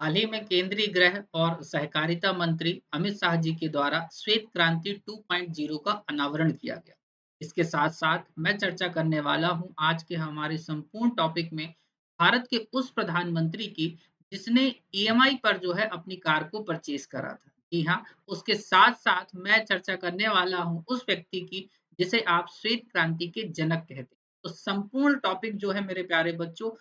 हाल ही में केंद्रीय गृह और सहकारिता मंत्री अमित शाह जी के द्वारा श्वेत क्रांति 2.0 का अनावरण किया गया। इसके साथ साथ मैं चर्चा करने वाला हूं आज के हमारे संपूर्ण टॉपिक में भारत के उस प्रधानमंत्री की जिसने ईएमआई पर जो है अपनी कार को परचेज करा था। जी हाँ, उसके साथ साथ मैं चर्चा करने वाला हूं उस व्यक्ति की जिसे आप श्वेत क्रांति के जनक कहते हैं। तो संपूर्ण टॉपिक जो है मेरे प्यारे बच्चों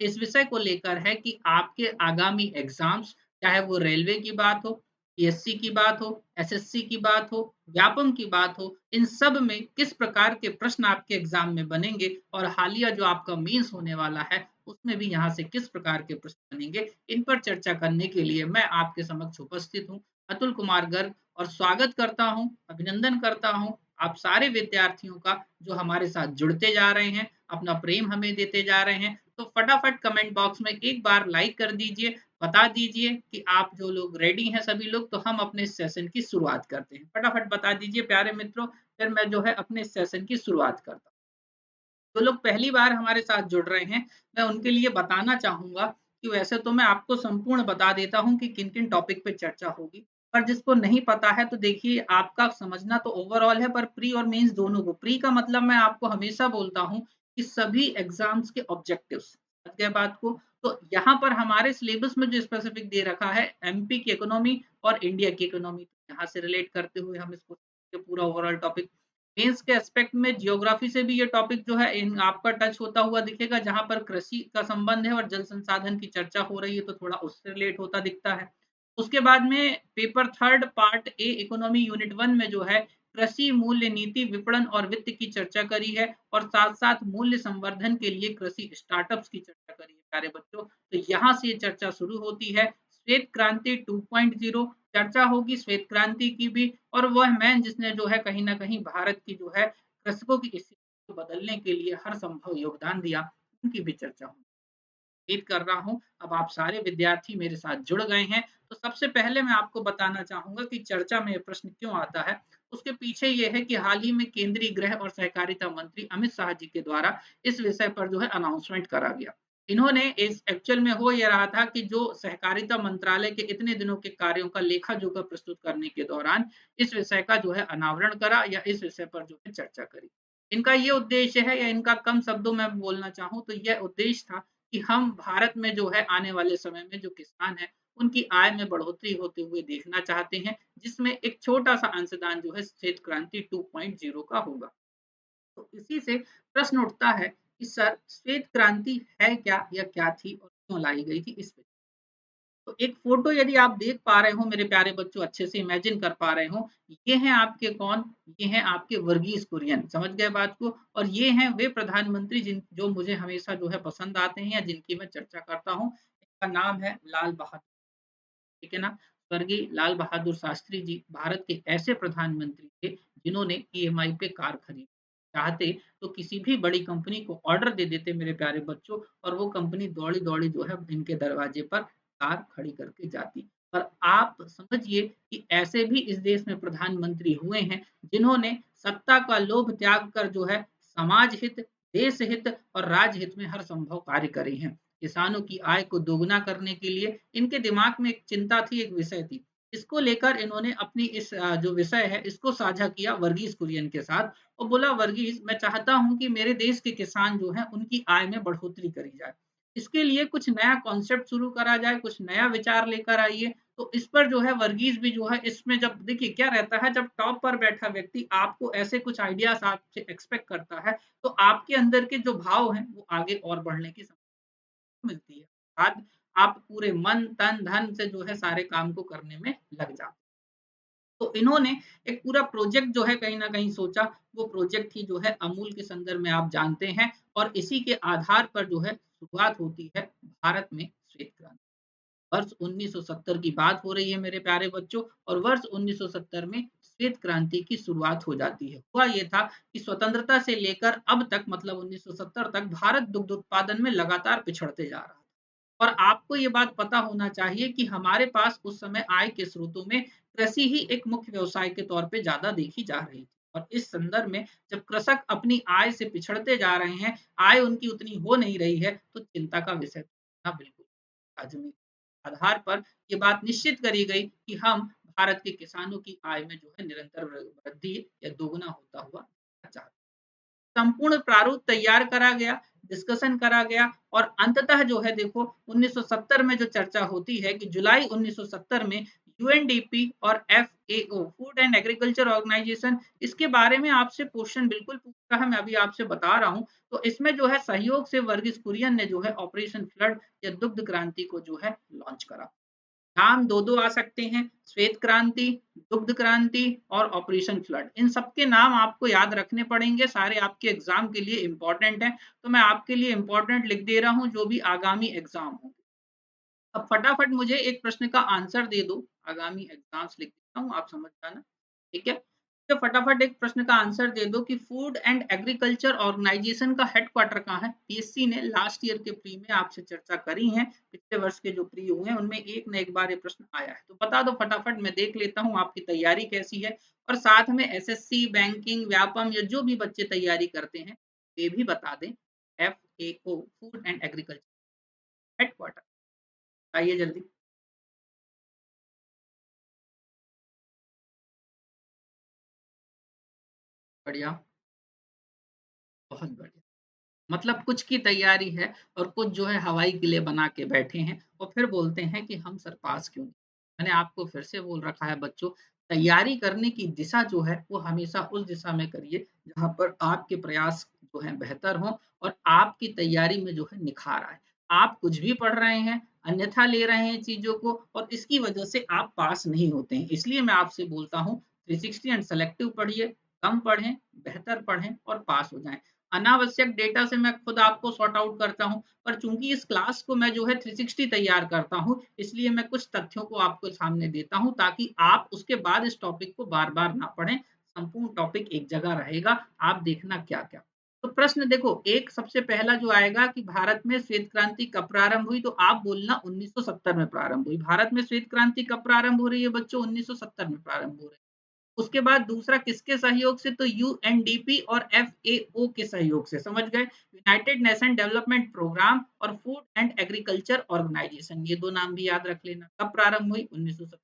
इस विषय को लेकर है कि आपके आगामी एग्जाम्स, चाहे वो रेलवे की बात हो, पीएससी की बात हो, एसएससी की बात हो, व्यापम की बात हो, इन सब में किस प्रकार के प्रश्न आपके एग्जाम में बनेंगे और हालिया जो आपका मेंस होने वाला है, उसमें भी यहाँ से किस प्रकार के प्रश्न बनेंगे, इन पर चर्चा करने के लिए मैं आपके समक्ष उपस्थित हूँ, अतुल कुमार गर्ग, और स्वागत करता हूँ, अभिनंदन करता हूँ आप सारे विद्यार्थियों का जो हमारे साथ जुड़ते जा रहे हैं, अपना प्रेम हमें देते जा रहे हैं। तो फटाफट कमेंट बॉक्स में एक बार लाइक कर दीजिए, बता दीजिए कि आप जो लोग रेडी हैं सभी लोग, तो हम अपने सेशन की शुरुआत करते हैं। फटाफट बता दीजिए प्यारे मित्रों, फिर मैं जो है अपने सेशन की शुरुआत करता हूँ। जो लोग पहली बार हमारे साथ जुड़ रहे हैं, मैं उनके लिए बताना चाहूँगा कि वैसे तो मैं आपको संपूर्ण बता देता हूँ कि किन-किन टॉपिक पे चर्चा होगी। पर जिसको नहीं पता है तो देखिए आपका समझना तो ओवरऑल है पर प्री और मेंस दोनों को। प्री का मतलब मैं आपको हमेशा बोलता हूँ कि सभी एग्ज़ाम्स के ऑब्जेक्टिव्स, समझ गए बात को? तो यहाँ पर हमारे सिलेबस में जो स्पेसिफिक दे रखा है एमपी की इकोनॉमी और इंडिया की इकोनॉमी, यहाँ से रिलेट करते हुए हम इसको पूरा ओवरऑल टॉपिक। मेंस के एस्पेक्ट में जियोग्राफी से भी ये टॉपिक जो है इन आपका टच होता हुआ दिखेगा, जहाँ पर कृषि का संबंध है और जल संसाधन की चर्चा हो रही है तो थोड़ा उससे रिलेट होता दिखता है। उसके बाद में paper third part A economy unit 1 में जो है कृषि मूल्य नीति, विपणन और वित्त की चर्चा करी है और साथ-साथ मूल्य संवर्धन के लिए कृषि स्टार्टअप्स की चर्चा करी है प्यारे बच्चों। तो यहाँ से ये चर्चा शुरू होती है। श्वेत क्रांति 2.0 चर्चा होगी श्वेत क्रांति की भी, और वह मैन जिसने जो है कहीं न कहीं भारत की जो है कृषकों की स्थिति को बदलने के लिए हर संभव योगदान दिया, उनकी भी चर्चा होगी। उम्मीद कर रहा हूँ अब आप सारे विद्यार्थी मेरे साथ जुड़ गए हैं। तो सबसे पहले मैं आपको बताना चाहूँगा कि चर्चा में ये प्रश्न क्यों आता है। उसके पीछे ये है कि हाल ही में केंद्रीय गृह और सहकारिता मंत्री अमित शाह जी के द्वारा इस विषय पर जो है अनाउंसमेंट करा गया। इन्होंने इस एक्चुअल में हो ये रहा था कि जो सहकारिता मंत्रालय के इतने दिनों के कार्यों का लेखा-जोखा प्रस्तुत करने के दौरान इस विषय का जो है अनावरण करा या इस विषय पर जो है चर्चा करी। इनका ये उद्देश्य है या इनका कम शब्दों में बोलना चाहूँ तो यह उद्देश्य था कि हम भारत में जो है आने वाले समय में जो किसान हैं, उनकी आय में बढ़ोतरी होते हुए देखना चाहते हैं, जिसमें एक छोटा-सा अंशदान जो है श्वेत क्रांति 2.0 का होगा। तो इसी से प्रश्न उठता है कि सर श्वेत क्रांति है क्या या क्या थी और क्यों लाई गई थी इस पे? तो एक फ़ोटो यदि आप देख पा रहे हो मेरे प्यारे बच्चों, अच्छे से इमेजिन कर पा रहे हो, ये हैं आपके कौन? ये हैं आपके वर्गीज़ कुरियन, समझ गए बात को? और ये हैं वे प्रधानमंत्री जो मुझे हमेशा जो है पसंद आते हैं या जिनकी मैं चर्चा करता हूँ। इनका नाम है लाल बहादुर, ठीक है ना? स्वर्गीय लाल बहादुर शास्त्री जी भारत के ऐसे प्रधानमंत्री थे जिन्होंने ईएमआई पे कार खरीदी। चाहते तो किसी भी बड़ी कंपनी को ऑर्डर दे देते मेरे प्यारे बच्चों, और वो कंपनी दौड़ी-दौड़ी जो है इनके दरवाजे पर कार खड़ी करके जाती। पर आप समझिए कि ऐसे भी इस देश में प्रधानमंत्री हुए हैं जिन्होंने सत्ता का लोभ त्याग कर जो है समाज हित, देश हित और राज्य हित में हर संभव कार्य करे हैं। किसानों की आय को दोगुना करने के लिए इनके दिमाग में एक चिंता थी, एक विषय थी। इसको लेकर इन्होंने अपनी इस जो विषय है इसको साझा किया वर्गीज़ कुरियन के साथ और बोला, वर्गीज़ मैं चाहता हूँ कि मेरे देश के किसान जो हैं उनकी आय में बढ़ोतरी करी जाए। इसके लिए कुछ नया कॉन्सेप्ट शुरू करा जाए, कुछ नया विचार लेकर आइए। तो इस पर जो है वर्गीज़ भी जो है इसमें, जब देखिए क्या रहता है, जब टॉप पर बैठा व्यक्ति आपको ऐसे कुछ आइडियाज़ आपसे एक्सपेक्ट करता है, तो आपके अंदर के जो भाव हैं वो आगे और बढ़ने की मिलती है। बाद आप पूरे मन, तन, धन से जो है सारे काम को करने में लग जाते। तो इन्होंने एक पूरा प्रोजेक्ट जो है कहीं न कहीं सोचा, वो प्रोजेक्ट ही जो है अमूल के संदर्भ में आप जानते हैं, और इसी के आधार पर जो है शुरुआत होती है भारत में श्वेत क्रांति। वर्ष 1970 की बात हो रही है मेरे प्यारे बच्चों, और वर्ष 1970 में श्वेत क्रांति की शुरुआत हो जाती है। हुआ ये था कि स्वतंत्रता से लेकर अब तक, मतलब 1970 तक भारत दुग्ध उत्पादन में लगातार पिछड़ते जा रहा है। और आपको ये बात पता होना चाहिए कि हमारे पास उस समय आय के स्रोतों में कृषि ही एक मुख्य व्यवसाय के तौर पे ज़्यादा देखी जा रही थी। और इस संदर्भ में जब कृषक अपनी आय से पिछड़ते जा रहे हैं, आय उनकी उतनी हो नहीं रही है, तो चिंता का विषय था बिल्कुल लाज़मी। आधार पर ये बात निश्चित करी गई कि हम भारत के किसानों की आय में जो है निरंतर वृद्धि या दोगुना होता हुआ चाहते हैं। संपूर्ण प्रारूप तैयार करा गया, डिस्कशन करा गया और अंततः जो है देखो 1970 में जो चर्चा होती है कि जुलाई 1970 में यूएनडीपी और FAO food and agriculture organisation इसके बारे में आपसे क्वेश्चन बिल्कुल पूछा है, मैं अभी आपसे बता रहा हूँ। तो इसमें जो है सहयोग से वर्गीस कुरियन ने जो है ऑपरेशन फ्लड या दुग्ध क्रांति को जो है लॉन्च करा। नाम दो-दो आ सकते हैं, श्वेत क्रांति, दुग्ध क्रांति और ऑपरेशन फ्लड। इन सबके नाम आपको याद रखने पड़ेंगे, सारे आपके एग्ज़ाम के लिए इम्पोर्टेंट हैं। तो मैं आपके लिए इम्पोर्टेंट लिख दे रहा हूँ, जो भी आगामी एग्ज़ाम होंगे। अब फटाफट मुझे एक प्रश्न का आंसर दे दो, आगामी एग्ज़ाम्स लिख देता हूँ, आप समझ जाना, ठीक है? तो फटाफट एक प्रश्न का आंसर दे दो कि फूड एंड एग्रीकल्चर ऑर्गेनाइजेशन का हेडक्वार्टर कहाँ है? पीएससी ने लास्ट ईयर के प्री में आपसे चर्चा करी है, पिछले वर्ष के जो प्री हुए हैं उनमें एक न एक बार ये प्रश्न आया है। तो बता दो फटाफट, मैं देख लेता हूँ आपकी तैयारी कैसी है और साथ में एसएससी, बैंकिंग, व्यापम या जो भी बच्चे तैयारी करते हैं, ये भी बता दें। FAO food and agriculture headquarter, आइए जल्दी। बढ़िया, बहुत बढ़िया। मतलब कुछ की तैयारी है और कुछ जो है हवाई किले बना के बैठे हैं और फिर बोलते हैं कि हम सर पास क्यों नहीं? मैंने आपको फिर से बोल रखा है बच्चों, तैयारी करने की दिशा जो है वो हमेशा उस दिशा में करिए जहाँ पर आपके प्रयास जो है बेहतर हों और आपकी तैयारी में जो है निखार आए। आप कुछ भी पढ़ रहे हैं, अन्यथा ले रहे हैं चीज़ों को और इसकी वजह से आप पास नहीं होते हैं। इसलिए मैं आपसे बोलता हूँ 360 एंड सेलेक्टिव पढ़िए, कम पढ़ें, बेहतर पढ़ें और पास हो जाएँ। अनावश्यक डेटा से मैं खुद आपको सॉर्ट आउट करता हूँ, पर चूँकि इस क्लास को मैं जो है 360 तैयार करता हूँ, इसलिए मैं कुछ तथ्यों को आपको सामने देता हूँ ताकि आप उसके बाद इस टॉपिक को बार-बार ना पढ़ें, संपूर्ण टॉपिक एक जगह रहेगा, आप देखना क्या-क्या। तो प्रश्न देखो, एक सबसे पहला जो आएगा कि भारत में श्वेत क्रांति कब प्रारंभ हुई? तो आप बोलना 1970 में प्रारंभ हुई। भारत में श्वेत क्रांति कब प्रारंभ हो रही है बच्चों? 1970 में प्रारंभ हो रही है। उसके बाद दूसरा किसके सहयोग से? तो यूएनडीपी और एफएओ के सहयोग से, समझ गए? यूनाइटेड नेशन डेवलपमेंट प्रोग्राम और फूड एंड एग्रीकल्चर ऑर्गेनाइजेशन, ये 2 नाम भी याद रख लेना। कब प्रारंभ हुई? 1970।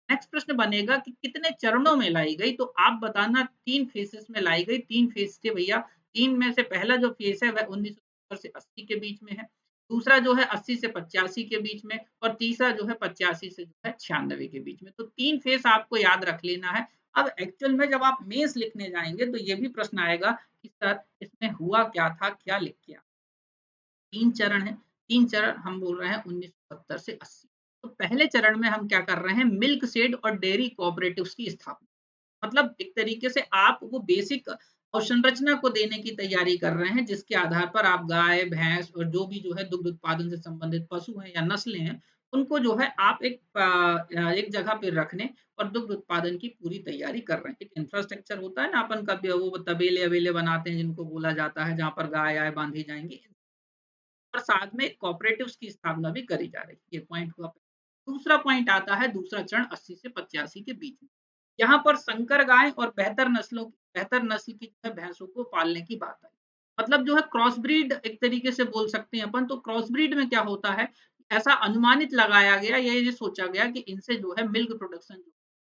नेक्स्ट प्रश्न बनेगा कि कितने चरणों में लाई गई? तो आप बताना 3 फेजेस में लाई गई, 3 फेज थे भैया। 3 में से पहला जो फेज है वह 1970 से 80 के बीच में है। दूसरा जो है 80 से 85 के बीच में और तीसरा जो है 85 से जो है 96 के बीच में। तो 3 फेज आपको याद रख लेना है। अब एक्चुअल में जब आप मेंस लिखने जाएँगे तो ये भी प्रश्न आएगा कि सर इसमें हुआ क्या था? क्या लिख के आए? 3 चरण हैं, 3 चरण हम बोल रहे हैं 1970 से 80। तो पहले चरण में हम क्या कर रहे हैं, मिल्क शेड और डेयरी कोऑपरेटिव्स की स्थापना। मतलब एक तरीके से आप वो बेसिक अवसंरचना को देने की तैयारी कर रहे हैं, जिसके आधार पर आप गाय, भैंस और जो भी जो है दुग्ध उत्पादन से संबंधित पशु हैं या नस्लें हैं, उनको जो है आप एक जगह पे रखने और दुग्ध उत्पादन की पूरी तैयारी कर रहे हैं। एक इंफ्रास्ट्रक्चर होता है ना, अपन का वो तबेले-वबेले बनाते हैं जिनको बोला जाता है, जहाँ पर गाय-आय बाँधी जाएँगी। और साथ में कोऑपरेटिव्स की स्थापना भी करी जा रही है। ये पॉइंट हुआ। दूसरा पॉइंट आता है दूसरा चरण 80 से 85 के बीच में। यहाँ पर संकर गाय और बेहतर नस्ल की जो है भैंसों को पालने की बात आई। मतलब जो है क्रॉस ब्रीड एक तरीके से बोल सकते हैं अपन। तो क्रॉस ब्रीड में क्या होता है, ऐसा अनुमानित लगाया गया या ये सोचा गया कि इनसे जो है मिल्क प्रोडक्शन जो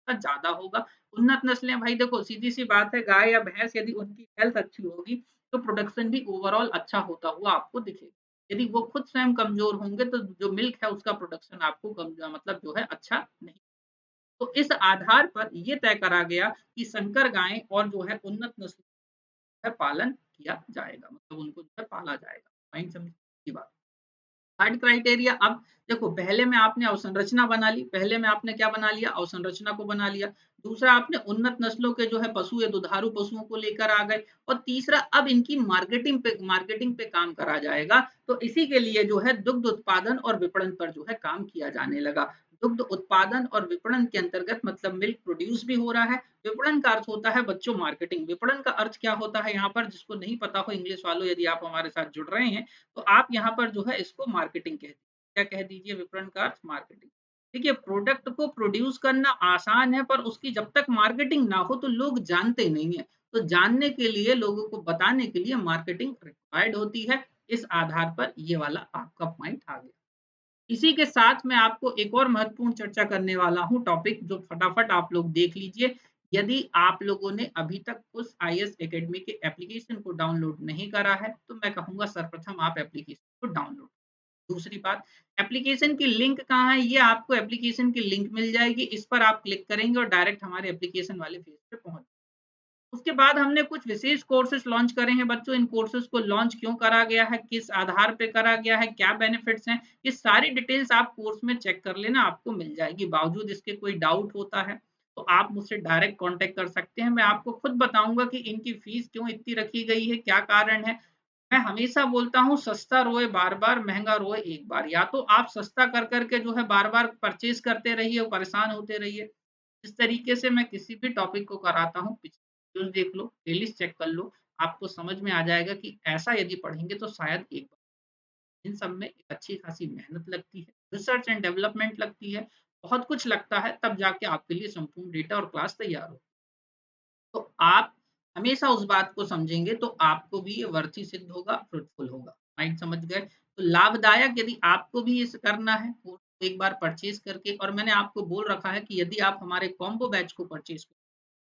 है ज़्यादा होगा। उन्नत नस्लें भाई देखो सीधी-सी बात है, गाय या भैंस यदि उनकी हेल्थ अच्छी होगी, तो प्रोडक्शन भी ओवरऑल अच्छा होता हुआ आपको दिखेगा। यदि वो खुद स्वयं कमज़ोर होंगे तो जो मिल्क है उसका प्रोडक्शन आपको मतलब जो है अच्छा नहीं। तो इस आधार पर ये तय करा गया कि संकर गायें और जो है उन्नत नस्ल का पालन किया जाएगा, मतलब उनको जो है पाला जाएगा। पॉइंट समझ की बात। थर्ड क्राइटेरिया, अब देखो पहले में आपने अवसंरचना बना ली, पहले में आपने क्या बना लिया? अवसंरचना को बना लिया। दूसरा आपने उन्नत नस्लों के जो है पशु या दुधारू पशुओं को लेकर आ गए और तीसरा अब इनकी मार्केटिंग पे काम करा जाएगा। तो इसी के लिए जो है दुग्ध उत्पादन और विपणन पर जो है काम किया जाने लगा। दुग्ध उत्पादन और विपणन के अंतर्गत मतलब मिल्क प्रोड्यूस भी हो रहा है। विपणन का अर्थ होता है बच्चों मार्केटिंग। विपणन का अर्थ क्या होता है यहाँ पर, जिसको नहीं पता हो इंग्लिश वालों, यदि आप हमारे साथ जुड़ रहे हैं तो आप यहाँ पर जो है इसको मार्केटिंग कह दीजिए। क्या कह दीजिए? विपणन का अर्थ मार्केटिंग। देखिए प्रोडक्ट को प्रोड्यूस करना आसान है पर उसकी जब तक मार्केटिंग ना हो तो लोग जानते नहीं है। तो जानने के लिए, लोगों को बताने के लिए मार्केटिंग रिक्वायर्ड होती है। इस आधार पर ये वाला आपका पॉइंट आ गया। इसी के साथ मैं आपको एक और महत्वपूर्ण चर्चा करने वाला हूँ टॉपिक जो फटाफट आप लोग देख लीजिए। यदि आप लोगों ने अभी तक उस आईएएस एकेडमी के एप्लीकेशन को डाउनलोड नहीं करा है, तो मैं कहूँगा सर्वप्रथम आप एप्लीकेशन को डाउनलोड। दूसरी बात, एप्लीकेशन की लिंक कहाँ है? ये आपको एप्लीकेशन की लिंक मिल जाएगी, इस पर आप क्लिक करेंगे और डायरेक्ट हमारे एप्लीकेशन वाले पेज पे पहुँच। उसके बाद हमने कुछ विशेष कोर्सेज़ लॉन्च करे हैं बच्चों, इन कोर्सेज़ को लॉन्च क्यों करा गया है, किस आधार पे करा गया है, क्या बेनिफिट्स हैं, ये सारी डिटेल्स आप कोर्स में चेक कर लेना, आपको मिल जाएगी। बावजूद इसके कोई डाउट होता है, तो आप मुझसे डायरेक्ट कॉन्टैक्ट कर सकते हैं। मैं आपको खुद बताऊँगा कि इनकी फीस क्यों इतनी रखी गई है, क्या कारण है। मैं हमेशा बोलता हूँ सस्ता रोए बार-बार, महँगा रोए एक बार। या तो आप सस्ता कर के जो है बार-बार परचेज़ करते रहिए और परेशान होते रहिए। इस तरीके से मैं किसी भी टॉपिक को कराता हूँ, पिछली न्यूज़ देख लो, प्लेलिस्ट चेक कर लो, आपको समझ में आ जाएगा कि ऐसा यदि पढ़ेंगे तो शायद एक बार। इन सब में एक अच्छी खासी मेहनत लगती है, रिसर्च एंड डेवलपमेंट लगती है, बहुत कुछ लगता है, तब जाके आपके लिए संपूर्ण डेटा और क्लास तैयार हो। तो आप हमेशा उस बात को समझेंगे तो आपको भी ये वर्थी सिद्ध होगा, फ्रूटफुल होगा। पॉइंट समझ गए? तो लाभदायक यदि आपको भी इस करना है कोर्स एक बार परचेज़ करके और मैंने आपको बोल रखा है कि यदि आप हमारे कॉम्बो बैच को परचेज़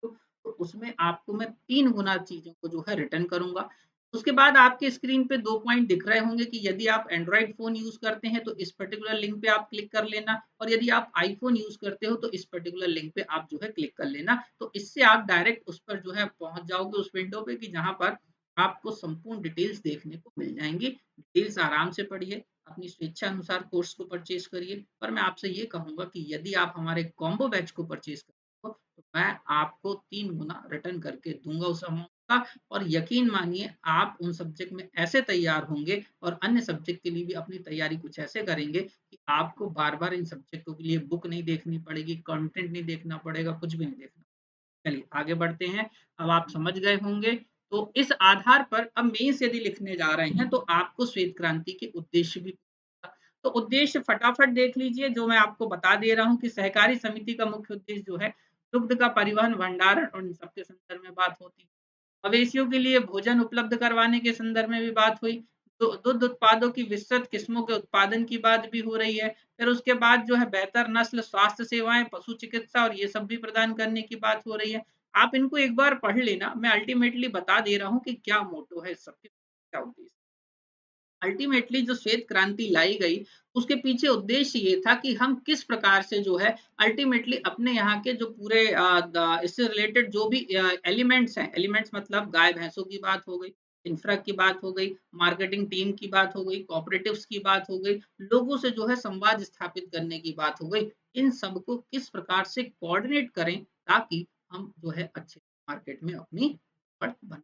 तो उसमें आपको मैं 3 गुना चीज़ों को जो है रिटर्न करूँगा। उसके बाद आपके स्क्रीन पे 2 पॉइंट दिख रहे होंगे कि यदि आप एंड्रॉइड फ़ोन यूज़ करते हैं तो इस पर्टिकुलर लिंक पे आप क्लिक कर लेना और यदि आप आईफ़ोन यूज़ करते हो तो इस पर्टिकुलर लिंक पे आप जो है क्लिक कर लेना। तो इससे आप डायरेक्ट उस पर जो है पहुँच जाओगे उस विंडो पे कि जहाँ पर आपको संपूर्ण डिटेल्स देखने को मिल जाएँगी। डिटेल्स आराम से पढ़िए, अपनी स्वेच्छा अनुसार कोर्स को परचेज़ करिए। पर मैं आपसे ये कहूँगा कि यदि आप हमारे कॉम्बो बैच को परचेज़ करते हो तो मैं आपको 3 गुना रिटर्न करके दूँगा उस अमाउंट का और यकीन मानिए आप उन सब्जेक्ट में ऐसे तैयार होंगे और अन्य सब्जेक्ट के लिए भी अपनी तैयारी कुछ ऐसे करेंगे कि आपको बार-बार इन सब्जेक्टों के लिए बुक नहीं देखनी पड़ेगी, कंटेंट नहीं देखना पड़ेगा, कुछ भी नहीं देखना। चलिए आगे बढ़ते हैं। अब आप समझ गए होंगे, तो इस आधार पर अब मेंस यदि लिखने जा रहे हैं, तो आपको श्वेत क्रांति के उद्देश्य भी तो उद्देश्य फटाफट देख लीजिए जो मैं आपको बता दे रहा हूँ कि सहकारी समिति का मुख्य उद्देश्य जो है, दुग्ध का परिवहन, भंडारण और इन सब के संदर्भ में बात होती है। मवेशियों के लिए भोजन उपलब्ध करवाने के संदर्भ में भी बात हुई। दु दुग्ध उत्पादों की विस्तृत किस्मों के उत्पादन की बात भी हो रही है। फिर उसके बाद जो है बेहतर नस्ल, स्वास्थ्य सेवाएँ, पशु चिकित्सा और ये सब भी प्रदान करने की बात हो रही है। आप इनको एक बार पढ़ लेना, मैं अल्टीमेटली बता दे रहा हूँ कि क्या मोटो है इस सब के, क्या उद्देश्य। अल्टीमेटली जो श्वेत क्रांति लाई गई, उसके पीछे उद्देश्य ये था कि हम किस प्रकार से जो है अल्टीमेटली अपने यहाँ के जो पूरे इससे रिलेटेड जो भी एलिमेंट्स हैं, एलिमेंट्स मतलब गाय-भैंसों की बात हो गई, इंफ्रा की बात हो गई, मार्केटिंग टीम की बात हो गई, कोऑपरेटिव्स की बात हो गई, लोगों से जो है संवाद स्थापित करने की बात हो गई। इन सबको किस प्रकार से कोऑर्डिनेट करें ताकि हम जो है अच्छे मार्केट में अपनी पकड़ बना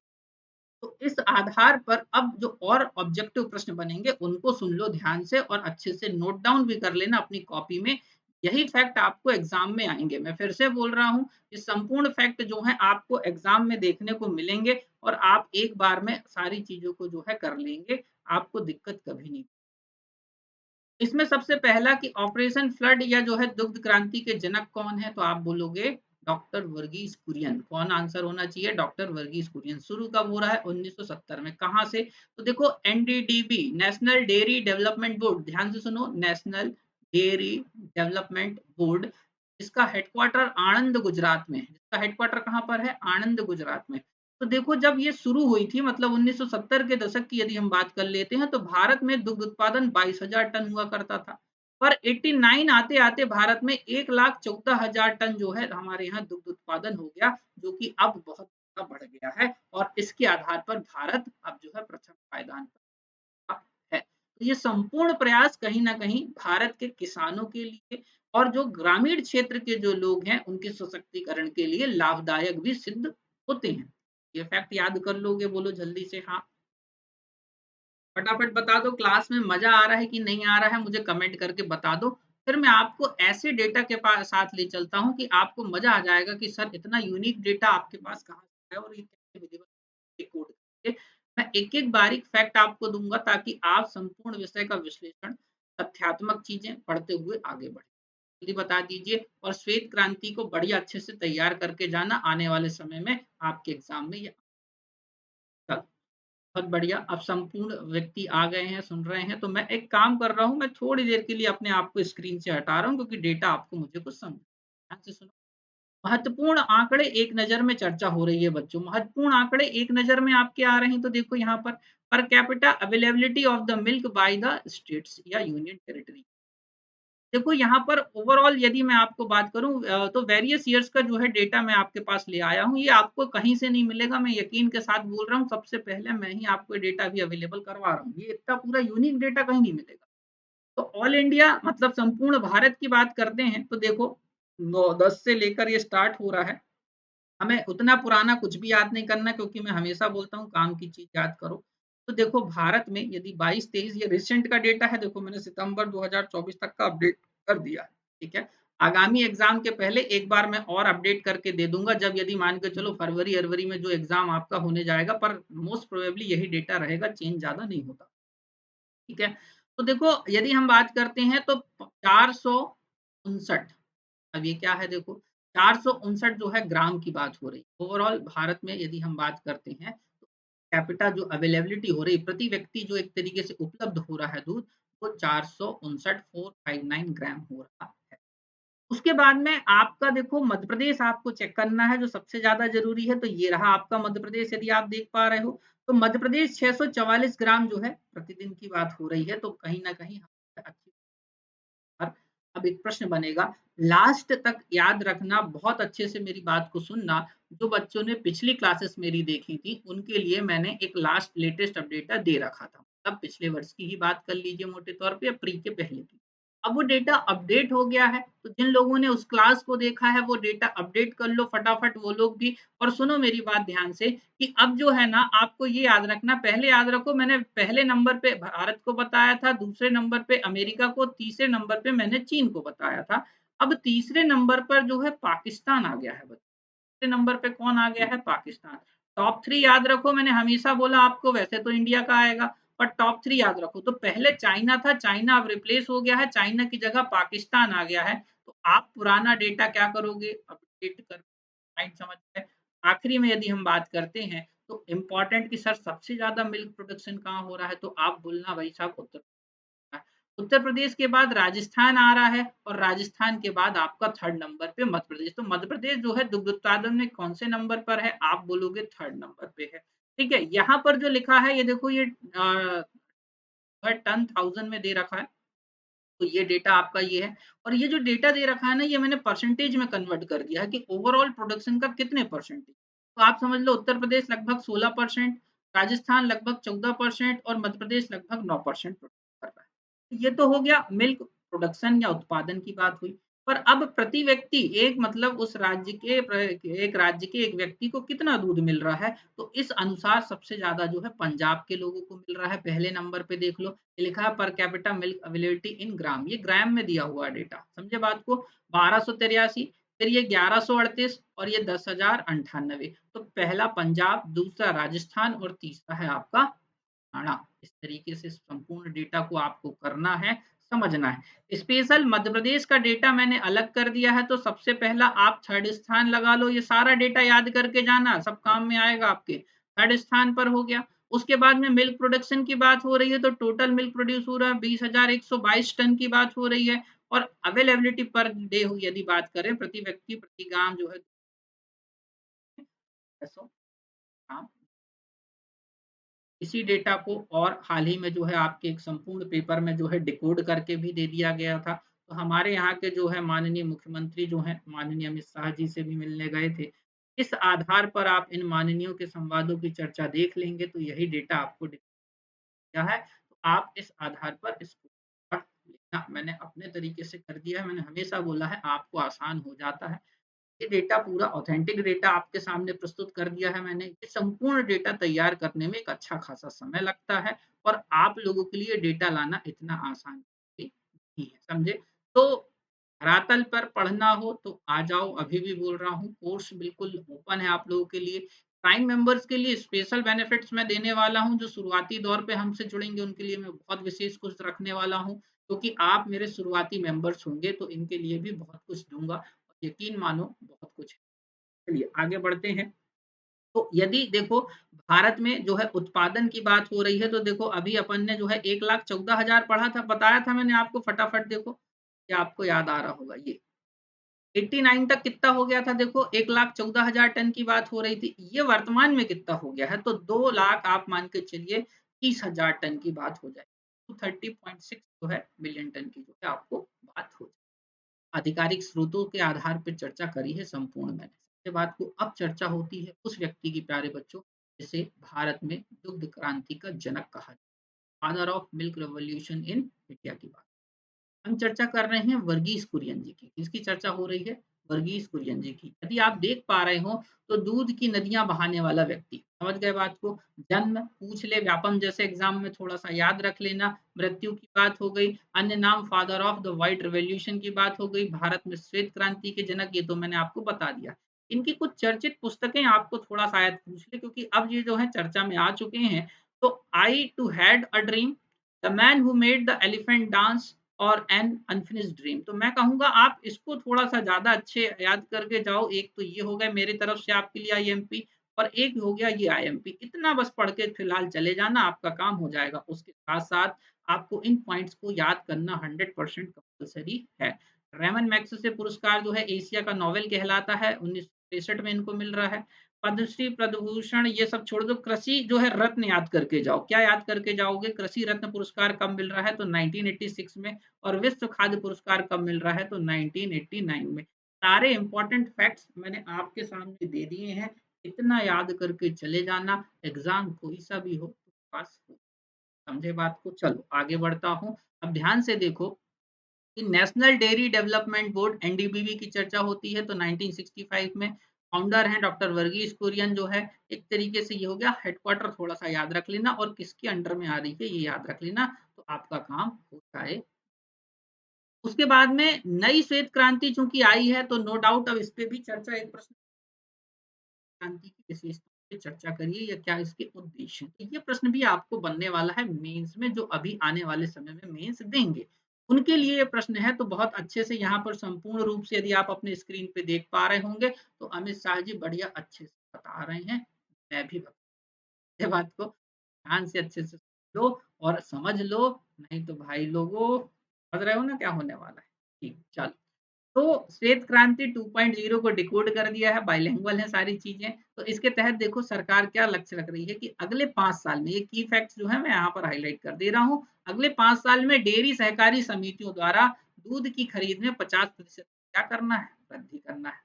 तो इस आधार पर अब जो और ऑब्जेक्टिव प्रश्न बनेंगे उनको सुन लो ध्यान से और अच्छे से नोट डाउन भी कर लेना अपनी कॉपी में। यही फैक्ट आपको एग्ज़ाम में आएँगे। मैं फिर से बोल रहा हूँ, ये संपूर्ण फैक्ट जो हैं आपको एग्ज़ाम में देखने को मिलेंगे और आप एक बार में सारी चीज़ों को जो है कर लेंगे। आपको दिक्कत कभी नहीं इसमें सबसे पहला कि ऑपरेशन फ्लड या जो है दुग्ध क्रांति के जनक कौन है? तो आप बोलोगे डॉक्टर वर्गीज़ कुरियन। कौन आंसर होना चाहिए? डॉक्टर वर्गीज़ कुरियन। शुरू कब हो रहा है? 1970 में। कहाँ से? तो देखो NDDB national dairy development board ध्यान से सुनो नेशनल डेयरी डेवलपमेंट बोर्ड इसका हेडक्वार्टर आणंद गुजरात में है। इसका हेडक्वार्टर कहाँ पर है? आणंद गुजरात में। तो देखो जब ये शुरू हुई थी मतलब 1970 के दशक की यदि हम बात कर लेते हैं तो भारत में दुग्ध उत्पादन 22,000 टन हुआ करता था। पर 89 आते-आते भारत में 1,14,000 टन जो है हमारे यहाँ दुग्ध उत्पादन हो गया, जो कि अब बहुत ज़्यादा बढ़ गया है और इसके आधार पर भारत अब जो है प्रथम पायदान पर है। तो ये संपूर्ण प्रयास कहीं न कहीं भारत के किसानों के लिए और जो ग्रामीण क्षेत्र के जो लोग हैं, उनके सशक्तिकरण के लिए लाभदायक भी सिद्ध होते हैं। ये फैक्ट याद कर लोगे बोलो जल्दी से हाँ। फटाफट बता दो क्लास में मज़ा आ रहा है कि नहीं आ रहा है मुझे कमेंट करके बता दो। फिर मैं आपको ऐसे डेटा के साथ ले चलता हूँ कि आपको मज़ा आ जाएगा कि सर इतना यूनिक डेटा आपके पास कहाँ से है और ये कैसे विधिवत कोड करके मैं एक-एक बारीक फैक्ट आपको दूँगा ताकि आप संपूर्ण विषय का विश्लेषण, तथ्यात्मक चीज़ें पढ़ते हुए आगे बढ़ें। जल्दी बता दीजिए और श्वेत क्रांति को बढ़िया अच्छे से तैयार करके जाना आने वाले समय में आपके एग्ज़ाम में ये बहुत बढ़िया, अब संपूर्ण व्यक्ति आ गए हैं, सुन रहे हैं, तो मैं एक काम कर रहा हूँ, मैं थोड़ी देर के लिए अपने आप को स्क्रीन से हटा रहा हूँ क्योंकि डेटा आपको मुझे कुछ ध्यान से सुनो। महत्वपूर्ण आंकड़े एक नज़र में चर्चा हो रही है बच्चों, महत्वपूर्ण आंकड़े एक नज़र में आपके आ रहे हैं, तो देखो यहाँ per capita availability of the milk by the states या यूनियन टेरिटरी। देखो यहाँ पर ओवरऑल यदि मैं आपको बात करूँ तो वेरियस ईयर्स का जो है डेटा मैं आपके पास ले आया हूँ। ये आपको कहीं से नहीं मिलेगा, मैं यकीन के साथ बोल रहा हूँ, सबसे पहले मैं ही आपको ये डेटा भी अवेलेबल करवा रहा हूँ। ये इतना पूरा यूनिक डेटा कहीं नहीं मिलेगा। तो ऑल इंडिया मतलब संपूर्ण भारत की बात करते हैं, तो देखो 9-10 से लेकर ये स्टार्ट हो रहा है। हमें उतना पुराना कुछ भी याद नहीं करना क्योंकि मैं हमेशा बोलता हूँ काम की चीज़ याद करो। तो देखो भारत में यदि 22-23 ये रिसेंट का डेटा है, देखो मैंने सितंबर 2024 तक का अपडेट कर दिया है, ठीक है? आगामी एग्ज़ाम के पहले एक बार मैं और अपडेट करके दे दूँगा जब यदि मान के चलो फरवरी-अरवरी में जो एग्ज़ाम आपका होने जाएगा, पर मोस्ट प्रोबेबली यही डेटा रहेगा, चेंज ज़्यादा नहीं होता, ठीक है? तो देखो यदि हम बात करते हैं तो 459, अब ये क्या है देखो, 459 जो है ग्राम की बात हो रही है। ओवरऑल भारत में यदि हम बात करते हैं, तो कैपिटा जो अवेलेबिलिटी हो रही है, प्रति व्यक्ति जो एक तरीके से उपलब्ध हो रहा है दूध, वो 459 459 ग्राम हो रहा है। उसके बाद में आपका देखो मध्य प्रदेश आपको चेक करना है जो सबसे ज़्यादा ज़रूरी है, तो ये रहा आपका मध्य प्रदेश यदि आप देख पा रहे हो, तो मध्य प्रदेश 644 ग्राम जो है प्रतिदिन की बात हो रही है, तो कहीं न कहीं अच्छी। पर अब एक प्रश्न बनेगा, लास्ट तक याद रखना, बहुत अच्छे से मेरी बात को सुनना, जो बच्चों ने पिछली क्लासेस मेरी देखी थी, उनके लिए मैंने एक लास्ट लेटेस्ट अपडेट दे रखा था। अब पिछले वर्ष की ही बात कर लीजिए मोटे तौर पे या प्री के पहले की। अब वो डेटा अपडेट हो गया है, तो जिन लोगों ने उस क्लास को देखा है, वो डेटा अपडेट कर लो फटाफट वो लोग भी। और सुनो मेरी बात ध्यान से कि अब जो है ना आपको ये याद रखना, पहले याद रखो मैंने पहले नंबर पे भारत को बताया था, दूसरे नंबर पे अमेरिका को, तीसरे नंबर पे मैंने चीन को बताया था। अब तीसरे नंबर पर जो है पाकिस्तान आ गया है बच्चों। तीसरे नंबर पे कौन आ गया है? पाकिस्तान। टॉप 3 याद रखो, मैंने हमेशा बोला आपको, वैसे तो इंडिया का आएगा, पर टॉप 3 याद रखो। तो पहले चाइना था, चाइना अब रिप्लेस हो गया है, चाइना की जगह पाकिस्तान आ गया है। तो आप पुराना डेटा क्या करोगे? अपडेट कर पॉइंट समझ गए। आखिरी में यदि हम बात करते हैं तो इम्पोर्टेंट कि सर सबसे ज़्यादा मिल्क प्रोडक्शन कहाँ हो रहा है? तो आप बोलना भाई साहब उत्तर प्रदेश। उत्तर प्रदेश के बाद राजस्थान आ रहा है और राजस्थान के बाद आपका थर्ड नंबर पे मध्य प्रदेश। तो मध्य प्रदेश जो है दुग्ध उत्पादन में कौन से नंबर पर है? आप बोलोगे थर्ड नंबर पे है। ठीक है? यहाँ पर जो लिखा है ये देखो, ये टन थाउज़ेंड में दे रखा है। तो ये डेटा आपका ये है और ये जो डेटा दे रखा है ना, ये मैंने परसेंटेज में कन्वर्ट कर दिया है कि ओवरऑल प्रोडक्शन का कितने परसेंटेज। तो आप समझ लो उत्तर प्रदेश लगभग 16%, राजस्थान लगभग 14% और मध्य प्रदेश लगभग 9% प्रोडक्ट कर रहा है। ये तो हो गया मिल्क प्रोडक्शन या उत्पादन की बात हुई। पर अब प्रति व्यक्ति एक मतलब उस राज्य के एक राज्य के एक व्यक्ति को कितना दूध मिल रहा है, तो इस अनुसार सबसे ज़्यादा जो है पंजाब के लोगों को मिल रहा है, पहले नंबर पे देख लो। ये लिखा है पर कैपिटा मिल्क अवेलेबिलिटी इन ग्राम, ये ग्राम में दिया हुआ है डेटा, समझे बात को? 1283, फिर ये 1138 और ये 10,098। तो पहला पंजाब, दूसरा राजस्थान और तीसरा है आपका हरियाणा। इस तरीके से संपूर्ण डेटा को आपको करना है, समझना है। स्पेशल मध्य प्रदेश का डेटा मैंने अलग कर दिया है, तो सबसे पहला आप थर्ड स्थान लगा लो, ये सारा डेटा याद करके जाना, सब काम में आएगा आपके। थर्ड स्थान पर हो गया। उसके बाद में मिल्क प्रोडक्शन की बात हो रही है, तो टोटल मिल्क प्रोड्यूस हो रहा है 20,122 टन की बात हो रही है। और अवेलेबिलिटी पर डे यदि बात करें, प्रति व्यक्ति प्रति ग्राम जो है 600 ग्राम। इसी डेटा को और हाल ही में जो है आपके एक संपूर्ण पेपर में जो है डिकोड करके भी दे दिया गया था। तो हमारे यहाँ के जो है माननीय मुख्यमंत्री जो हैं, माननीय अमित शाह जी से भी मिलने गए थे। इस आधार पर आप इन माननीयों के संवादों की चर्चा देख लेंगे, तो यही डेटा आपको दिया है। तो आप इस आधार पर इसको पढ़ लेना। मैंने अपने तरीके से कर दिया है, मैंने हमेशा बोला है आपको आसान हो जाता है। ये डेटा पूरा ऑथेंटिक डेटा आपके सामने प्रस्तुत कर दिया है मैंने। ये संपूर्ण डेटा तैयार करने में एक अच्छा खासा समय लगता है और आप लोगों के लिए डेटा लाना इतना आसान भी नहीं है, समझे? तो धरातल पर पढ़ना हो तो आ जाओ, अभी भी बोल रहा हूँ, कोर्स बिल्कुल ओपन है आप लोगों के लिए। प्राइम मेंबर्स के लिए स्पेशल बेनिफिट्स मैं देने वाला हूँ, जो शुरुआती दौर पे हमसे जुड़ेंगे उनके लिए मैं बहुत विशेष कुछ रखने वाला हूँ, क्योंकि आप मेरे शुरुआती मेंबर्स होंगे, तो इनके लिए भी बहुत कुछ दूँगा। यकीन मानो बहुत कुछ है। चलिए आगे बढ़ते हैं। तो यदि देखो भारत में जो है उत्पादन की बात हो रही है तो देखो अभी अपन ने जो है 1,14,000 पढ़ा था, बताया था मैंने आपको फटाफट देखो, या आपको याद आ रहा होगा ये। 89 तक कितना हो गया था देखो 1,14,000 टन की बात हो रही थी। ये वर्तमान में कितना हो गया है तो 2 लाख आप मान के चलिए 30,000 टन की बात हो जाएगी। तो 30.6 जो है मिलियन टन की जो है आपको बात हो जाएगी। आधिकारिक स्रोतों के आधार पर चर्चा करी है संपूर्ण मैंने। इसके बाद को अब चर्चा होती है उस व्यक्ति की प्यारे बच्चों जिसे भारत में दुग्ध क्रांति का जनक कहा जाता है। Father of milk revolution in India की बात हम चर्चा कर रहे हैं वर्गीस कुरियन जी की। किसकी चर्चा हो रही है? वर्गीस कुरियन जी की। यदि आप देख पा रहे हो तो दूध की नदियाँ बहाने वाला व्यक्ति। समझ गए बात को? जन्म, पूछ ले, व्यापम जैसे एग्जाम में थोड़ा-सा याद रख लेना। मृत्यु की बात हो गई, अन्य नाम father of the white revolution की बात हो गई, भारत में श्वेत क्रांति के जनक ये तो मैंने आपको बता दिया। इनकी कुछ चर्चित पुस्तकें आपको थोड़ा शायद पूछ ले क्योंकि अब ये जो है चर्चा में आ चुके हैं। तो I too had a dream, the man who made the elephant dance और एन अनफिनिश्ड ड्रीम। तो मैं कहूँगा आप इसको थोड़ा-सा ज़्यादा अच्छे याद करके जाओ। एक तो ये हो गए मेरी तरफ से आपके लिए आईएमपी और एक हो गया ये आईएमपी। इतना बस पढ़ के फिलहाल चले जाना, आपका काम हो जाएगा। उसके साथ-साथ आपको इन पॉइंट्स को याद करना 100% कंपल्सरी है। रेमन मैग्सेसे पुरस्कार जो है एशिया का नोबेल कहलाता है। 1963 में इनको मिल रहा है। पद्मश्री, पद्मभूषण ये सब छोड़ दो, कृषि जो है रत्न याद करके जाओ। क्या याद करके जाओगे? कृषि रत्न पुरस्कार कब मिल रहा है? तो 1986 में और विश्व खाद्य पुरस्कार कब मिल रहा है? तो 1989 में। सारे इम्पोर्टेंट फैक्ट्स मैंने आपके सामने दे दिए हैं। इतना याद करके चले जाना, एग्ज़ाम कोई सा भी हो, पास हो। समझे बात को? चलो आगे बढ़ता हूँ। अब ध्यान से देखो कि national dairy development board NDDB की चर्चा होती है तो 1965 में फाउंडर हैं डॉक्टर वर्गीस कुरियन जो है। एक तरीके से ये हो गया हेडक्वार्टर थोड़ा सा याद रख लेना और किसके अंडर में आ रही है ये याद रख लेना तो आपका काम हो जाए। उसके बाद में नई श्वेत क्रांति चूंकि आई है तो नो डाउट अब इस पे भी चर्चा एक प्रश्न क्रांति की विशेषता पे चर्चा करिए या क्या इसके उद्देश्य हैं? तो ये प्रश्न भी आपको बनने वाला है मेंस में जो अभी आने वाले समय में मेंस देंगे। उनके लिए ये प्रश्न है तो बहुत अच्छे से यहाँ पर संपूर्ण रूप से यदि आप अपने स्क्रीन पे देख पा रहे होंगे तो अमित शाह जी बढ़िया अच्छे से बता रहे हैं। मैं भी बता बात को ध्यान से अच्छे से सुन लो और समझ लो, नहीं तो भाई लोगों समझ रहे हो ना क्या होने वाला है। ठीक, चलो। तो श्वेत क्रांति 2.0 को डिकोड कर दिया है, बाइलिंगुअल है सारी चीज़ें। तो इसके तहत देखो सरकार क्या लक्ष्य रख रही है कि अगले 5 साल में ये की फैक्ट्स जो है मैं यहाँ पर हाइलाइट कर दे रहा हूँ। अगले 5 साल में डेयरी सहकारी समितियों द्वारा दूध की खरीद में 50% क्या करना है? वृद्धि करना है।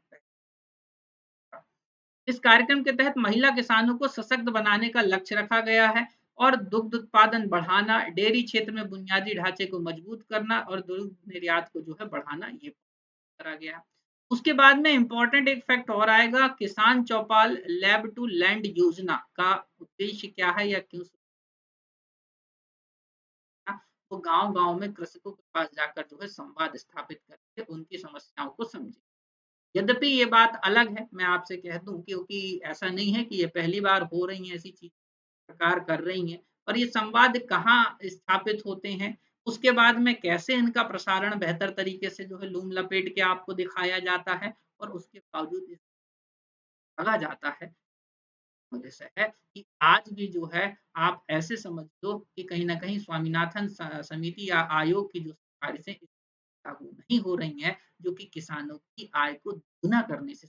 इस कार्यक्रम के तहत महिला किसानों को सशक्त बनाने का लक्ष्य रखा गया है और दुग्ध उत्पादन बढ़ाना, डेयरी क्षेत्र में बुनियादी ढांचे को मजबूत करना और दुग्ध निर्यात को जो है बढ़ाना ये करा गया है। उसके बाद में इम्पोर्टेंट एक फैक्ट और आएगा, किसान चौपाल लैब टू लैंड योजना का उद्देश्य क्या है या क्यों शुरू किया? वो गाँव-गाँव में कृषकों के पास जाकर जो है संवाद स्थापित करके उनकी समस्याओं को समझे। यद्यपि ये बात अलग है, मैं आपसे कह दूँ क्योंकि ऐसा नहीं है कि ये पहली बार हो रही हैं ऐसी चीज़ सरकार कर रही है और ये संवाद कहाँ स्थापित होते हैं, उसके बाद में कैसे इनका प्रसारण बेहतर तरीके से जो है लूम लपेट के आपको दिखाया जाता है और उसके बावजूद इस कहा जाता है वजह से है कि आज भी जो है आप ऐसे समझ लो कि कहीं न कहीं स्वामीनाथन समिति या आयोग की जो सिफारिशें लागू नहीं हो रही हैं, जो कि किसानों की आय को दुगुना करने से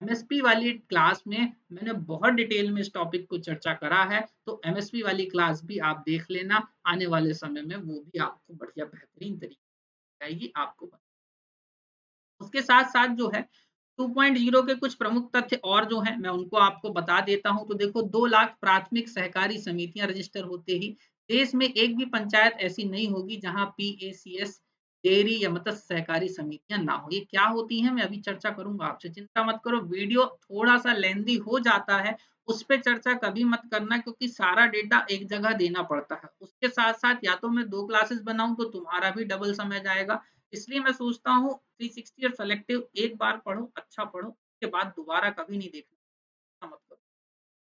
एमएसपी वाली क्लास में मैंने बहुत डिटेल में इस टॉपिक को चर्चा करा है, तो एमएसपी वाली क्लास भी आप देख लेना, आने वाले समय में वो भी आपको बढ़िया बेहतरीन तरीके से आएगी आपको। उसके साथ-साथ जो है 2.0 के कुछ प्रमुख तथ्य और जो हैं, मैं उनको आपको बता देता हूँ। तो देखो 2 लाख प्राथमिक सहकारी समितियाँ रजिस्टर होते ही देश में एक भी पंचायत ऐसी नहीं होगी जहाँ पीएसीएस डेयरी या मत्स्य सहकारी समितियाँ ना हो। ये क्या होती हैं मैं अभी चर्चा करूँगा आपसे, चिंता मत करो। वीडियो थोड़ा-सा लेंथी हो जाता है, उस पे चर्चा कभी मत करना क्योंकि सारा डेटा एक जगह देना पड़ता है। उसके साथ-साथ या तो मैं 2 क्लासेस बनाऊँ तो तुम्हारा भी डबल समय जाएगा। इसलिए मैं सोचता हूँ 360 और सेलेक्टिव एक बार पढ़ो, अच्छा पढ़ो, उसके बाद दोबारा कभी नहीं देखना मत करो।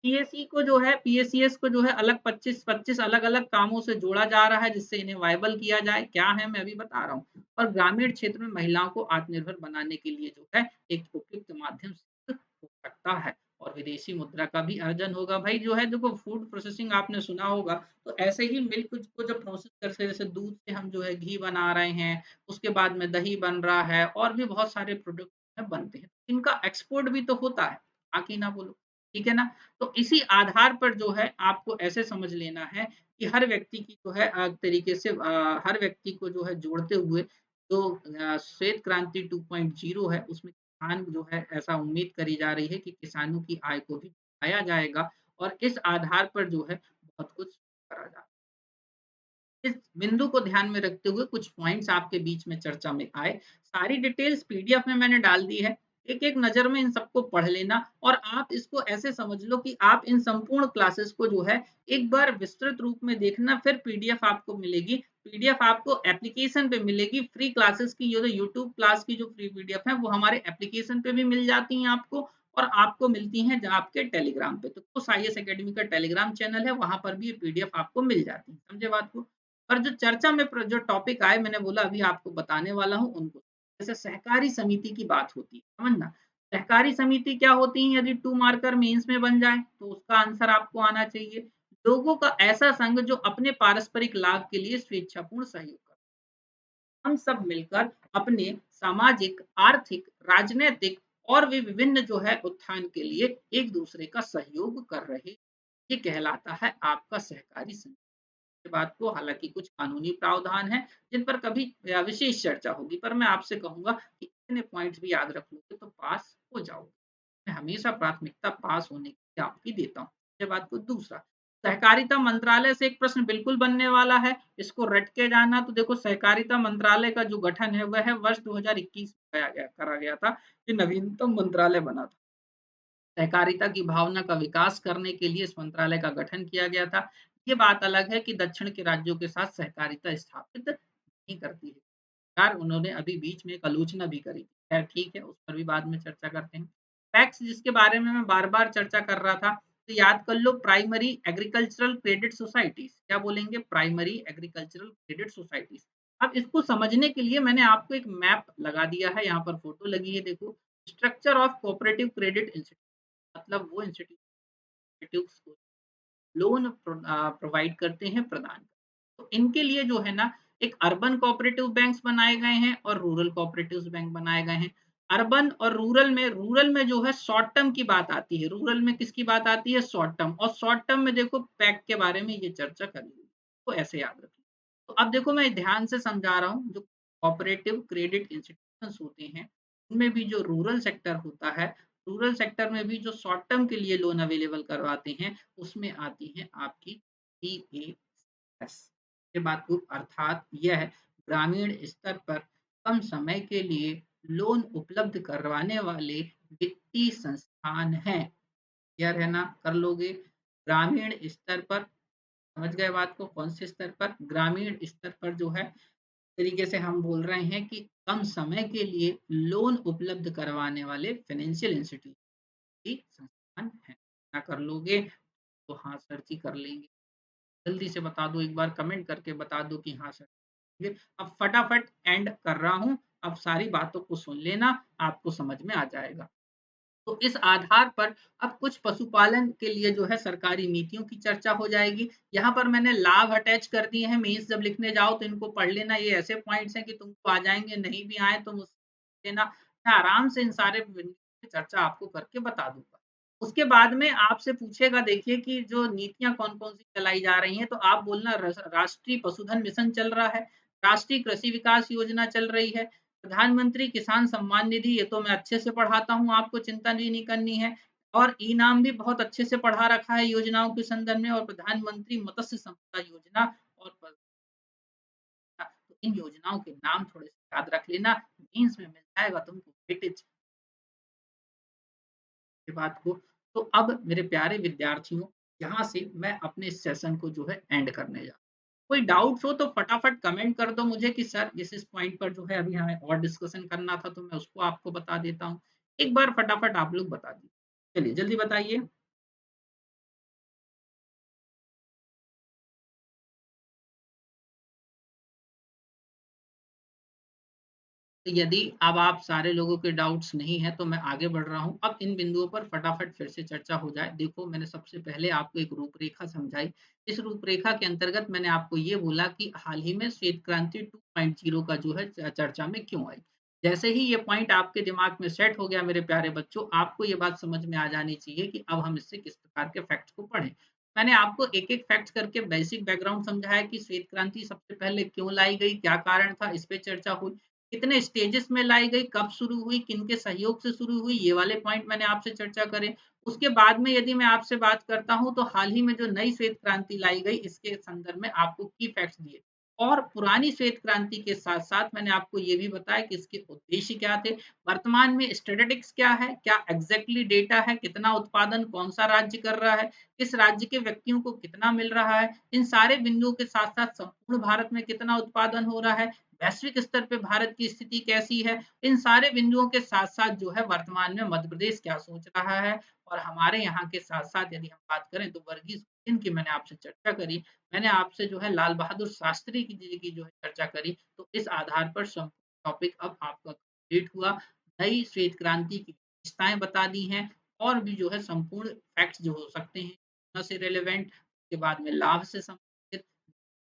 पीएसई को जो है पीएसीएस को जो है अलग 25-25 अलग-अलग कामों से जोड़ा जा रहा है जिससे इन्हें वायबल किया जाए। क्या है मैं अभी बता रहा हूँ। और ग्रामीण क्षेत्र में महिलाओं को आत्मनिर्भर बनाने के लिए जो है एक उपयुक्त माध्यम सिद्ध हो सकता है। और विदेशी मुद्रा का भी अर्जन होगा। भाई जो है देखो फूड प्रोसेसिंग आपने सुना होगा, तो ऐसे ही मिल्क को जब प्रोसेस करके जैसे दूध से हम जो है घी बना रहे हैं, उसके बाद में दही बन रहा है और भी बहुत सारे प्रोडक्ट बनते हैं। इनका एक्सपोर्ट भी तो होता है, बाकी ना बोलो, ठीक है ना? तो इसी आधार पर जो है आपको ऐसे समझ लेना है कि हर व्यक्ति की जो है तरीके से हर व्यक्ति को जो है जोड़ते हुए जो श्वेत क्रांति 2.0 है उसमें किसान जो है ऐसा उम्मीद करी जा रही है कि किसानों की आय को भी बढ़ाया जाएगा और इस आधार पर जो है बहुत कुछ करा जा इस बिंदु को ध्यान में रखते हुए कुछ पॉइंट्स आपके बीच में चर्चा में आए। सारी डिटेल्स पीडीएफ में मैंने डाल दी है। एक-एक नज़र में इन सबको पढ़ लेना और आप इसको ऐसे समझ लो कि आप इन संपूर्ण क्लासेस को जो है एक बार विस्तृत रूप में देखना, फिर पीडीएफ आपको मिलेगी। पीडीएफ आपको एप्लीकेशन पे मिलेगी। फ्री क्लासेस की ये जो यूट्यूब क्लास की जो फ्री पीडीएफ है वो हमारे एप्लीकेशन पे भी मिल जाती हैं आपको और आपको मिलती हैं ज आपके टेलीग्राम पे। तो कुश आईएएस अकेडमी का टेलीग्राम चैनल है, वहाँ पर भी ये पीडीएफ आपको मिल जाती है। समझे बात को? और जो चर्चा में जो टॉपिक आए मैंने बोला अभी आपको बताने वाला हूँ उनको। जैसे सहकारी समिति की बात होती है, समझना। सहकारी समिति क्या होती है यदि 2 मार्कर मेंस में बन जाए तो उसका आंसर आपको आना चाहिए। लोगों का ऐसा संघ जो अपने पारस्परिक लाभ के लिए स्वेच्छापूर्ण सहयोग करे। हम सब मिलकर अपने सामाजिक, आर्थिक, राजनैतिक और भी विभिन्न जो है उत्थान के लिए एक दूसरे का सहयोग कर रहे। ये कहलाता है आपका सहकारी संघ। के बात को हालाँकि कुछ कानूनी प्रावधान हैं, जिन पर कभी विशेष चर्चा होगी, पर मैं आपसे कहूँगा कि इतने पॉइंट्स भी याद रख लोगे तो पास हो जाओगे। मैं हमेशा प्राथमिकता पास होने की आपकी देता हूँ। ये बात को दूसरा, सहकारिता मंत्रालय से एक प्रश्न बिल्कुल बनने वाला है, इसको रट के जाना तो देखो सहकारिता मंत्रालय का जो गठन है वह है वर्ष 2021 में करा गया था, ये नवीनतम मंत्रालय बना था। सहकारिता की भावना का विकास करने के लिए इस मंत्रालय का गठन किया गया था। ये बात अलग है कि दक्षिण के राज्यों के साथ सहकारिता स्थापित नहीं करती है। यार उन्होंने अभी बीच में एक आलोचना भी करी। खैर ठीक है, उस पर भी बाद में चर्चा करते हैं। टैक्स जिसके बारे में मैं बार-बार चर्चा कर रहा था, तो याद कर लो प्राइमरी एग्रीकल्चरल क्रेडिट सोसाइटीज़। क्या बोलेंगे? Primary agricultural credit societies. अब इसको समझने के लिए मैंने आपको एक मैप लगा दिया है, यहाँ पर फोटो लगी है देखो। Structure of cooperative credit institute मतलब वो इंस्टीट्यूट्स को लोन प्रोवाइड करते हैं प्रदान। तो इनके लिए जो है ना एक अर्बन कोऑपरेटिव बैंक्स बनाए गए हैं और रूरल कोऑपरेटिव्स बैंक बनाए गए हैं। अर्बन और रूरल में जो है शॉर्ट टर्म की बात आती है। रूरल में किसकी बात आती है? शॉर्ट टर्म और शॉर्ट टर्म में देखो पैक्ट के बारे में ये चर्चा करी हुई है। तो ऐसे याद रखिए। तो अब देखो मैं ध्यान से समझा रहा हूँ जो कोऑपरेटिव क्रेडिट इंस्टीट्यूशंस होते हैं, उनमें भी जो रूरल सेक्टर होता है, रूरल सेक्टर में भी जो शॉर्ट टर्म के लिए लोन अवेलेबल करवाते हैं, उसमें आती है आपकी पीएएस। ये बात को अर्थात यह ग्रामीण स्तर पर कम समय के लिए लोन उपलब्ध करवाने वाले वित्तीय संस्थान हैं। क्लियर है ना? कर लोगे। ग्रामीण स्तर पर समझ गए बात को? कौन से स्तर पर? ग्रामीण स्तर पर जो है तरीके से हम बोल रहे हैं कि कम समय के लिए लोन उपलब्ध करवाने वाले फाइनेंशियल इंस्टीट्यूट की संस्थान हैं। क्या कर लोगे? तो हाँ सर जी कर लेंगे। जल्दी से बता दो एक बार कमेंट करके बता दो कि हाँ सर। ठीक है? अब फटाफट एंड कर रहा हूँ। अब सारी बातों को सुन लेना, आपको समझ में आ जाएगा। तो इस आधार पर अब कुछ पशुपालन के लिए जो है सरकारी नीतियों की चर्चा हो जाएगी। यहाँ पर मैंने लाभ अटैच कर दिए हैं, मेंस जब लिखने जाओ तो इनको पढ़ लेना। ये ऐसे पॉइंट्स हैं कि तुमको आ जाएँगे, नहीं भी आए तो मुझसे लेना। मैं आराम से इन सारे बिंदु की चर्चा आपको करके बता दूँगा। उसके बाद में आपसे पूछेगा देखिए कि जो नीतियाँ कौन-कौन सी चलाई जा रही हैं, तो आप बोलना राष्ट्रीय पशुधन मिशन चल रहा है, राष्ट्रीय कृषि विकास योजना चल रही है, प्रधानमंत्री किसान सम्मान निधि ये तो मैं अच्छे से पढ़ाता हूँ, आपको चिंता भी नहीं करनी है और इनाम भी बहुत अच्छे से पढ़ा रखा है योजनाओं के संदर्भ में और प्रधानमंत्री मत्स्य संपदा योजना और तो इन योजनाओं के नाम थोड़े से याद रख लेना, मेंस में मिल जाएगा तुमको वेटेज की बात को। तो अब मेरे प्यारे विद्यार्थियों, यहाँ से मैं अपने इस सेशन को जो है एंड करने जा कोई डाउट्स हो तो फटाफट कमेंट कर दो मुझे कि सर इस पॉइंट पर जो है अभी हमें और डिस्कशन करना था तो मैं उसको आपको बता देता हूँ। एक बार फटाफट आप लोग बता दीजिए। चलिए जल्दी बताइए। यदि अब आप सारे लोगों के डाउट्स नहीं हैं, तो मैं आगे बढ़ रहा हूँ। अब इन बिंदुओं पर फटाफट फिर से चर्चा हो जाए। देखो, मैंने सबसे पहले आपको एक रूपरेखा समझाई। इस रूपरेखा के अंतर्गत मैंने आपको ये बोला कि हाल ही में श्वेत क्रांति 2.0 का जो है चर्चा में क्यों आई। जैसे ही ये पॉइंट आपके दिमाग में सेट हो गया मेरे प्यारे बच्चों, आपको ये बात समझ में आ जानी चाहिए कि अब हम इससे किस प्रकार के फैक्ट्स को पढ़ें। मैंने आपको एक-एक फैक्ट्स करके बेसिक बैकग्राउंड समझाया कि श्वेत क्रांति सबसे पहले क्यों लाई गई, क्या कारण था, इस पे चर्चा हुई। कितने स्टेजेस में लाई गई, कब शुरू हुई, किनके सहयोग से शुरू हुई, ये वाले पॉइंट मैंने आपसे चर्चा करे। उसके बाद में यदि मैं आपसे बात करता हूँ, तो हाल ही में जो नई श्वेत क्रांति लाई गई, इसके संदर्भ में आपको की फैक्ट्स दिए। और पुरानी श्वेत क्रांति के साथ-साथ मैंने आपको ये भी बताया कि इसके उद्देश्य क्या थे, वर्तमान में स्टैटिस्टिक्स क्या है, क्या एग्ज़ैक्टली डेटा है, कितना उत्पादन कौन-सा राज्य कर रहा है, किस राज्य के व्यक्तियों को कितना मिल रहा है, इन सारे बिंदुओं के साथ-साथ संपूर्ण भारत में कितना उत्पादन हो रहा है, वैश्विक स्तर पे भारत की स्थिति कैसी है, इन सारे बिंदुओं के साथ-साथ जो है वर्तमान में मध्य प्रदेश क्या सोच रहा है और हमारे यहाँ के साथ-साथ यदि हम बात करें तो वर्गीज़ कुरियन की मैंने आपसे चर्चा करी। मैंने आपसे जो है लाल बहादुर शास्त्री की जी की जो है चर्चा करी, तो इस आधार पर टॉपिक अब आपका कंप्लीट हुआ। नई श्वेत क्रांति की विशेषताएँ बता दी हैं और भी जो है संपूर्ण फैक्ट्स जो हो सकते हैं, से रिलेवेंट, उसके बाद में लाभ से संबंधित,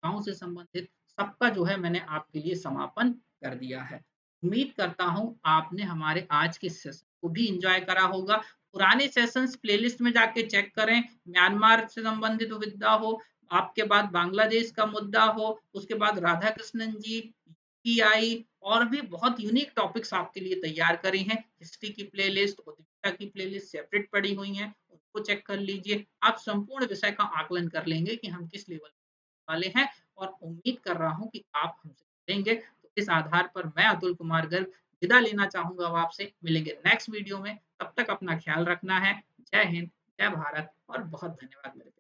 गाँव से संबंधित सबका जो है मैंने आपके लिए समापन कर दिया है। उम्मीद करता हूँ आपने हमारे आज के सेशन को भी एन्जॉय करा होगा। पुराने सेशंस प्लेलिस्ट में जाके चेक करें, म्यांमार से संबंधित मुद्दा हो, आपके बाद बांग्लादेश का मुद्दा हो, उसके बाद राधा कृष्णन जी, यूपीआई और भी बहुत यूनिक टॉपिक्स आपके लिए तैयार करे हैं। हिस्ट्री की प्लेलिस्ट, उद्विग्नता की प्लेलिस्ट सेपरेट पड़ी हुई हैं, उनको चेक कर लीजिए। आप संपूर्ण विषय का आकलन कर लेंगे कि हम किस लेवल वाले हैं और उम्मीद कर रहा हूँ कि आप हमसे जुड़ेंगे। तो इस आधार पर मैं अतुल कुमार गर्ग विदा लेना चाहूँगा अब आपसे। मिलेंगे नेक्स्ट वीडियो में, तब तक अपना ख़्याल रखना है। जय हिंद, जय भारत और बहुत धन्यवाद मेरे प्यारे